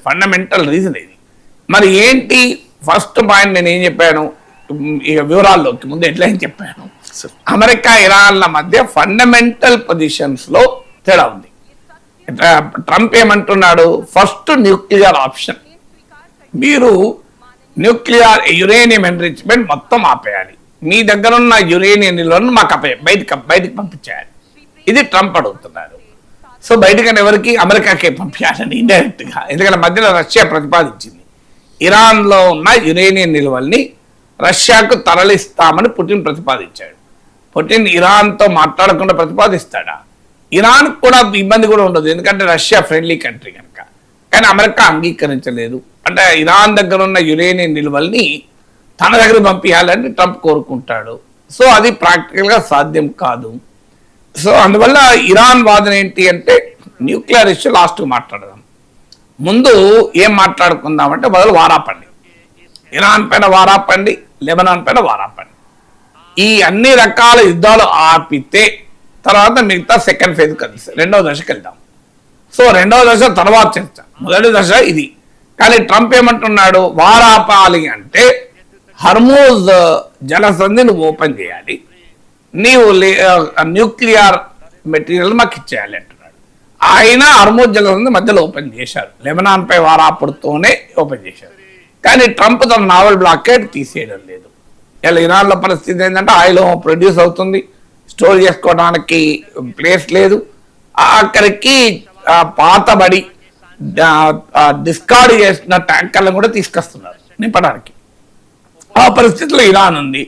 Fundamental reason ఇది. మరి ఏంటి ఫస్ట్ పాయింట్ నేను ఏం చెప్పాను, ఇక వివరాల్లోకి ముందు ఎట్లా ఏం చెప్పాను, అమెరికా ఇరాన్ల మధ్య ఫండమెంటల్ పొజిషన్స్లో తేడా ఉంది. ట్రంప్ ఏమంటున్నాడు, ఫస్ట్ న్యూక్లియర్ ఆప్షన్, మీరు న్యూక్లియర్ యురేనియం ఎన్రిచ్మెంట్ మొత్తం ఆపేయాలి, మీ దగ్గర ఉన్న యురేనియం నిల్వలను మాకు బయటికి పంపించేయాలి. ఇది ట్రంప్ అడుగుతున్నారు. సో బయటకని ఎవరికి, అమెరికాకే పంపించాలని ఇండైరెక్ట్గా. ఎందుకంటే మధ్యలో రష్యా ప్రతిపాదించింది ఇరాన్లో ఉన్న యురేనియం నిల్వల్ని రష్యాకు తరలిస్తామని పుటిన్ ప్రతిపాదించాడు. పుటిన్ ఇరాన్తో మాట్లాడకుండా ప్రతిపాదిస్తాడా? ఇరాన్ కూడా ఇబ్బంది కూడా ఉండదు, ఎందుకంటే రష్యా ఫ్రెండ్లీ కంట్రీ కనుక. కానీ అమెరికా అంగీకరించలేదు. అంటే ఇరాన్ దగ్గర ఉన్న యురేనియం నిల్వల్ని తన దగ్గర పంపించాలని ట్రంప్ కోరుకుంటాడు. సో అది ప్రాక్టికల్గా సాధ్యం కాదు. సో అందువల్ల ఇరాన్ వాదన ఏంటి అంటే, న్యూక్లియర్ ఇష్యూ లాస్ట్కి మాట్లాడదాం, ముందు ఏం మాట్లాడుకుందామంటే మొదలు వారాపండి, ఇరాన్ పైన వారాపండి, లెబనాన్ పైన వారాపండి. ఈ అన్ని రకాల యుద్ధాలు ఆపితే తర్వాత మిగతా సెకండ్ ఫేజ్ కలిసి రెండవ దశకి వెళ్దాం. సో రెండవ దశ తర్వాత చర్చ, మొదటి దశ ఇది. కానీ ట్రంప్ ఏమంటున్నాడు, వారాపాలి అంటే హర్మూజ్ జలసంధి నువ్వు ఓపెన్ చేయాలి, నీవు న్యూక్లియర్ మెటీరియల్ మాకు ఇచ్చేయాలి అంటున్నాడు. ఆయన హర్మూజ్ జలసంధి మధ్యలో ఓపెన్ చేశారు, లెబనాన్ పై వారాపుడుతోనే ఓపెన్ చేశారు. కానీ ట్రంప్ తన నావల్ బ్లాకేడ్ తీసేయడం లేదు. ఇలా ఇరాన్లో పరిస్థితి ఏంటంటే ఆయిల్ ప్రొడ్యూస్ అవుతుంది, స్టోర్ చేసుకోవడానికి ప్లేస్ లేదు, అక్కడికి పాతబడి డిస్కార్డ్ చేసిన ట్యాంకర్లను కూడా తీసుకొస్తున్నారు నింపడానికి. ఆ పరిస్థితిలో ఇరాన్ ఉంది.